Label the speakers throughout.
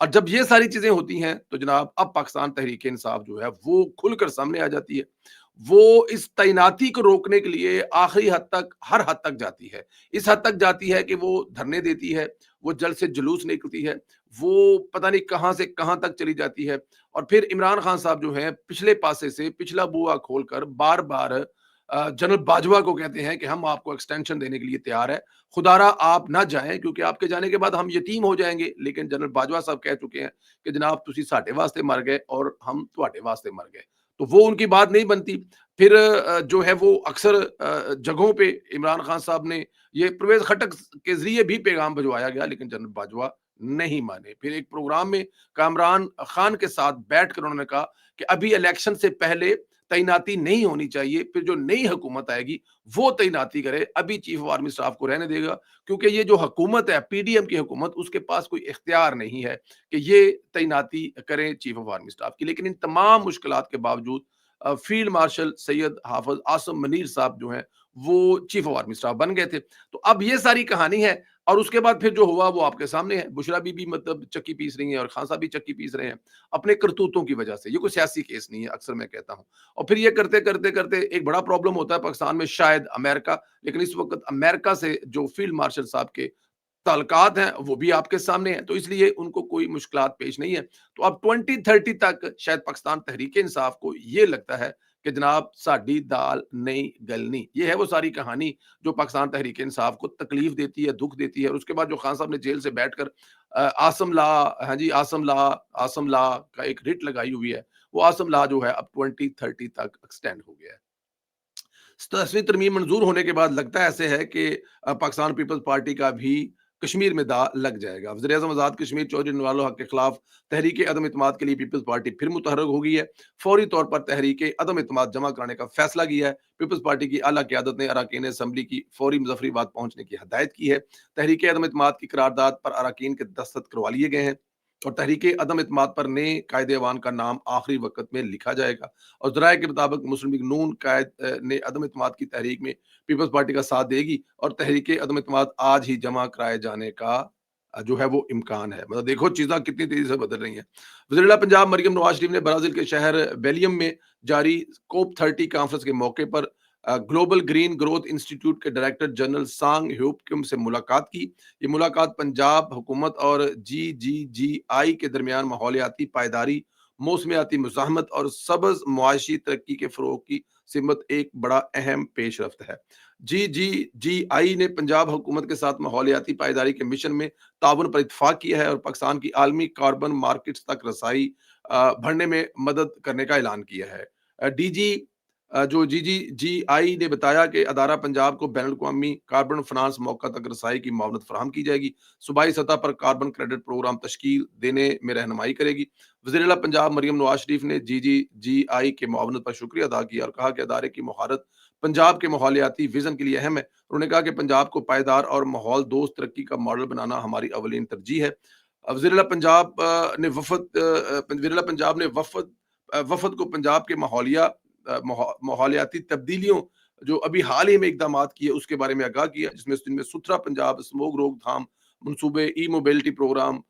Speaker 1: اور جب یہ ساری چیزیں ہوتی ہیں تو جناب اب پاکستان تحریک انصاف جو ہے وہ کھل کر سامنے آ جاتی ہے. وہ اس تعیناتی کو روکنے کے لیے آخری حد تک، ہر حد تک جاتی ہے. اس حد تک جاتی ہے کہ وہ دھرنے دیتی ہے، وہ جلد سے جلوس نکلتی ہے، وہ پتہ نہیں کہاں سے کہاں تک چلی جاتی ہے. اور پھر عمران خان صاحب جو ہیں پچھلے پاسے سے پچھلا بوا کھول کر بار بار جنرل باجوہ کو کہتے ہیں کہ ہم آپ کو ایکسٹینشن دینے کے لیے تیار ہے، خدا را آپ نہ جائیں کیونکہ آپ کے جانے کے بعد ہم یتیم ہو جائیں گے. لیکن جنرل باجوہ صاحب کہہ چکے ہیں کہ جناب تسی ساڈے واسطے مر گئے اور ہم تواڈے واسطے مر گئے. تو وہ ان کی بات نہیں بنتی. پھر جو ہے وہ اکثر جگہوں پہ عمران خان صاحب نے یہ پرویز خٹک کے ذریعے بھی پیغام بھجوایا گیا لیکن جنرل باجوہ نہیں مانے. پھر ایک پروگرام میں کامران خان کے ساتھ بیٹھ کر انہوں نے کہا کہ ابھی الیکشن سے پہلے تعیناتی نہیں ہونی چاہیے، پھر جو نئی حکومت آئے گی وہ تعیناتی کرے، ابھی چیف آف آرمی اسٹاف کو رہنے دے گا کیونکہ یہ جو حکومت ہے پی ڈی ایم کی حکومت، اس کے پاس کوئی اختیار نہیں ہے کہ یہ تعیناتی کریں چیف آف آرمی اسٹاف کی. لیکن ان تمام مشکلات کے باوجود فیلڈ مارشل سید حافظ عاصم منیر صاحب جو ہیں وہ چیف آف آرمی اسٹاف بن گئے تھے. تو اب یہ ساری کہانی ہے اور اس کے بعد پھر جو ہوا وہ آپ کے سامنے ہے. بشرا بی بھی مطلب چکی پیس رہی ہیں اور خان صاحب بھی چکی پیس رہے ہیں اپنے کرتوتوں کی وجہ سے. یہ کوئی سیاسی کیس نہیں ہے اکثر میں کہتا ہوں. اور پھر یہ کرتے کرتے کرتے ایک بڑا پرابلم ہوتا ہے پاکستان میں، شاید امریکہ، لیکن اس وقت امریکہ سے جو فیلڈ مارشل صاحب کے تعلقات ہیں وہ بھی آپ کے سامنے ہیں، تو اس لیے ان کو کوئی مشکلات پیش نہیں ہے. تو اب 2030 تک شاید پاکستان تحریک انصاف کو یہ لگتا ہے کہ جناب ساڈی دال نہیں گلنی. یہ ہے وہ ساری کہانی جو پاکستان تحریک انصاف کو تکلیف دیتی ہے، دکھ دیتی ہے. اور اس کے بعد جو خان صاحب نے جیل سے بیٹھ کر آسم لا، ہاں جی آسم لا کا ایک رٹ لگائی ہوئی ہے، وہ آسم لا جو ہے اب 2030 تک ایکسٹینڈ ہو گیا ہے. 87 ترمیم منظور ہونے کے بعد لگتا ایسے ہے کہ پاکستان پیپلز پارٹی کا بھی کشمیر میں دا لگ جائے گا. وزیر اعظم آزاد کشمیر چودھری نوال الحق کے خلاف تحریک عدم اعتماد کے لیے پیپلز پارٹی پھر متحرک ہو گئی ہے. فوری طور پر تحریک عدم اعتماد جمع کرانے کا فیصلہ کیا ہے. پیپلز پارٹی کی اعلیٰ قیادت نے اراکین اسمبلی کی فوری مظفری باد پہنچنے کی ہدایت کی ہے. تحریک عدم اعتماد کی قرارداد پر اراکین کے دستخط کروا لیے گئے ہیں اور تحریک عدم اعتماد پر نئے قائد ایوان کا نام آخری وقت میں لکھا جائے گا. اور ذرائع کے مطابق مسلم لیگ نون قائد نے عدم اعتماد کی تحریک میں پیپلز پارٹی کا ساتھ دے گی اور تحریک عدم اعتماد آج ہی جمع کرائے جانے کا جو ہے وہ امکان ہے. مطلب دیکھو چیزاں کتنی تیزی سے بدل رہی ہیں. وزیر اعلیٰ پنجاب مریم نواز شریف نے برازیل کے شہر بیلیم میں جاری کوپ 30 کانفرنس کے موقع پر گلوبل گرین گروتھ انسٹیٹیوٹ کے ڈائریکٹر جنرل سانگ ہیوپ سے ملاقات کی. یہ ملاقات پنجاب حکومت اور جی آئی کے درمیان ماحولیاتی پائیداری، موسمیاتی مزاحمت اور سبز معاشی ترقی کے فروغ کی سمت ایک بڑا اہم پیش رفت ہے. جی آئی نے پنجاب حکومت کے ساتھ ماحولیاتی پائیداری کے مشن میں تعاون پر اتفاق کیا ہے اور پاکستان کی عالمی کاربن مارکیٹس تک رسائی بڑھنے میں مدد کرنے کا اعلان کیا ہے. جی آئی نے بتایا کہ ادارہ پنجاب کو بین الاقوامی کاربن فنانس موقع تک رسائی کی معاونت فراہم کی جائے گی. صوبائی سطح پر کاربن کریڈٹ پروگرام تشکیل دینے میں رہنمائی کرے گی. وزیر اعلیٰ پنجاب مریم نواز شریف نے جی آئی کے معاونت پر شکریہ ادا کیا اور کہا کہ ادارے کی مہارت پنجاب کے ماحولیاتی ویژن کے لیے اہم ہے. انہوں نے کہا کہ پنجاب کو پائیدار اور ماحول دوست ترقی کا ماڈل بنانا ہماری اولین ترجیح ہے. وزیر اعلیٰ پنجاب نے وفد کو پنجاب کے ماحولیاتی تبدیلیوں جو ابھی حال ہی میں اقدامات کیے اس کے بارے میں آگاہ کیا، جس میں ستھرا پنجاب، اسموگ روک تھام منصوبے، e mobility programme,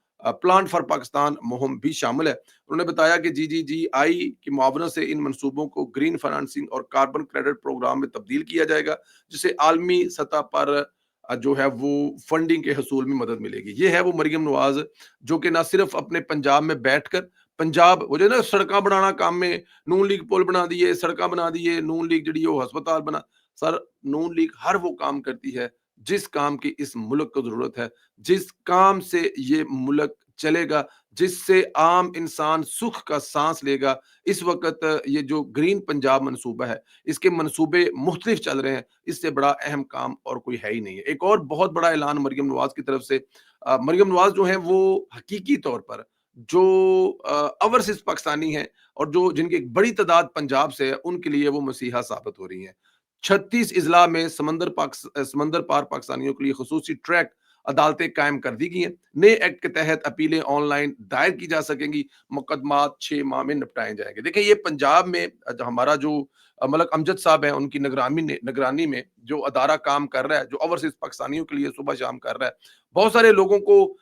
Speaker 1: plan for Pakistan مہم بھی شامل ہے. انہوں نے بتایا کہ جی آئی کی معاونت سے ان منصوبوں کو گرین فائنانسنگ اور کاربن کریڈٹ پروگرام میں تبدیل کیا جائے گا جسے عالمی سطح پر جو ہے وہ فنڈنگ کے حصول میں مدد ملے گی. یہ ہے وہ مریم نواز جو کہ نہ صرف اپنے پنجاب میں بیٹھ کر پنجاب وہ جو نا سڑکاں بنانا کام میں نون لیگ پل بنا دیے، سڑکاں بنا دیے، نون لیگ جڑی وہ ہسپتال بنا. سر نون لیگ ہر وہ کام کرتی ہے جس کام کی اس ملک کو ضرورت ہے، جس کام سے یہ ملک چلے گا، جس سے عام انسان سکھ کا سانس لے گا. اس وقت یہ جو گرین پنجاب منصوبہ ہے اس کے منصوبے مختلف چل رہے ہیں، اس سے بڑا اہم کام اور کوئی ہے ہی نہیں ہے. ایک اور بہت بڑا اعلان مریم نواز کی طرف سے، مریم نواز جو ہیں وہ حقیقی طور پر جو اوورسیز پاکستانی ہیں اور جن کی ایک بڑی تعداد پنجاب سے ہے ان کے لیے وہ مسیحا ثابت ہو رہی ہیں. 36 اضلاع میں سمندر پار پاکستانیوں کے لیے خصوصی ٹریک عدالتیں قائم کر دی گئی ہیں، نئے ایکٹ کے تحت اپیلیں آن لائن دائر کی جا سکیں گی، مقدمات 6 ماہ میں نپٹائے جائیں گے۔ دیکھیں یہ پنجاب میں ہمارا جو ملک امجد صاحب ہیں ان کی نگرانی میں جو ادارہ کام کر رہا ہے، جو اوورسیز پاکستانیوں کے لیے صبح شام کر رہا ہے، بہت سارے لوگوں کو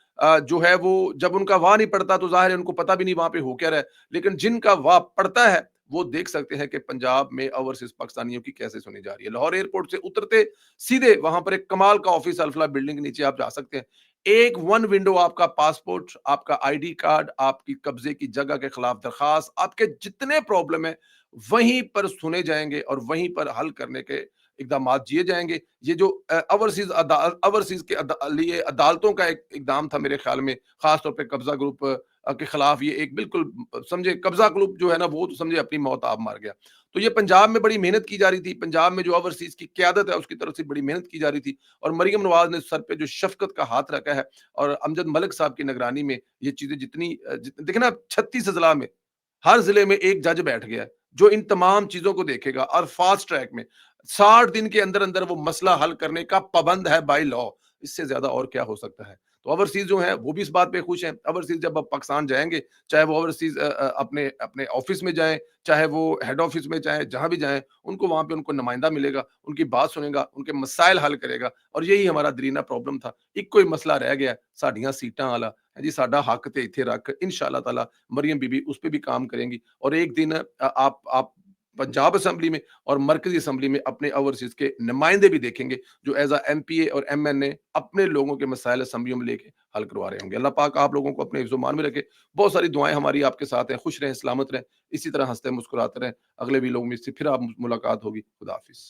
Speaker 1: جو ہے وہ جب ان کا واہ نہیں پڑتا تو ظاہر ہے ان کو پتہ بھی نہیں وہاں پہ ہو کیا رہا ہے، لیکن جن کا واہ پڑتا ہے وہ دیکھ سکتے ہیں کہ پنجاب میں اوورسیز پاکستانیوں کی کیسے سنی جا رہی ہے۔ لاہور ایئرپورٹ سے اترتے سیدھے وہاں پر ایک کمال کا آفس الفلا بلڈنگ کے نیچے آپ جا سکتے ہیں، ایک ون ونڈو آپ کا پاسپورٹ، آپ کا آئی ڈی کارڈ، آپ کی قبضے کی جگہ کے خلاف درخواست، آپ کے جتنے پرابلم ہیں وہیں پر سنے جائیں گے اور وہیں پر حل کرنے کے اقدامات کیے جائیں گے۔ یہ جو اوورسیز کے لیے عدالتوں کا ایک اقدام تھا میرے خیال میں، خاص طور پہ قبضہ گروپ کے خلاف، یہ ایک بالکل سمجھے قبضہ گروپ جو ہے نا وہ تو سمجھے اپنی موت آپ مار گیا۔ تو یہ پنجاب میں بڑی محنت کی جا رہی تھی، پنجاب میں جو اوورسیز کی قیادت ہے اس کی طرف سے بڑی محنت کی جا رہی تھی، اور مریم نواز نے سر پہ جو شفقت کا ہاتھ رکھا ہے، اور امجد ملک صاحب کی نگرانی میں یہ چیزیں دیکھیں نا 36 اضلاع میں ہر ضلع میں ایک جج بیٹھ گیا ہے جو ان تمام چیزوں کو دیکھے گا، اور فاسٹ ٹریک میں 60 دن کے اندر اندر وہ مسئلہ حل کرنے کا پابند ہے بائی لا۔ اس سے زیادہ اور کیا ہو سکتا ہے؟ تو اوورسیز جو ہیں وہ بھی اس بات پہ خوش ہیں۔ اوورسیز جب آپ پاکستان جائیں گے، چاہے وہ اوورسیز اپنے اپنے آفس میں جائیں، چاہے وہ ہیڈ آفس میں جائیں، جہاں بھی جائیں، ان کو وہاں پہ ان کو نمائندہ ملے گا، ان کی بات سنے گا، ان کے مسائل حل کرے گا، اور یہی ہمارا درینہ پرابلم تھا۔ ایک کوئی مسئلہ رہ گیا ساڈیاں سیٹاں والا جی، ساڈا حق تے ایتھے رکھ، انشاءاللہ تعالی مریم بی بی اس پہ بھی کام کریں گی، اور ایک دن آپ پنجاب اسمبلی میں اور مرکزی اسمبلی میں اپنے اوورسیز کے نمائندے بھی دیکھیں گے جو ایز اے ایم پی اے اور ایم این اے اپنے لوگوں کے مسائل اسمبلیوں میں لے کے حل کروا رہے ہوں گے۔ اللہ پاک آپ لوگوں کو اپنے حفظ و ایمان میں رکھے۔ بہت ساری دعائیں ہماری آپ کے ساتھ ہیں، خوش رہیں، سلامت رہیں، اسی طرح ہنستے مسکراتے رہیں۔ اگلے بھی لوگوں میں سے پھر آپ ملاقات ہوگی۔ خدا حافظ۔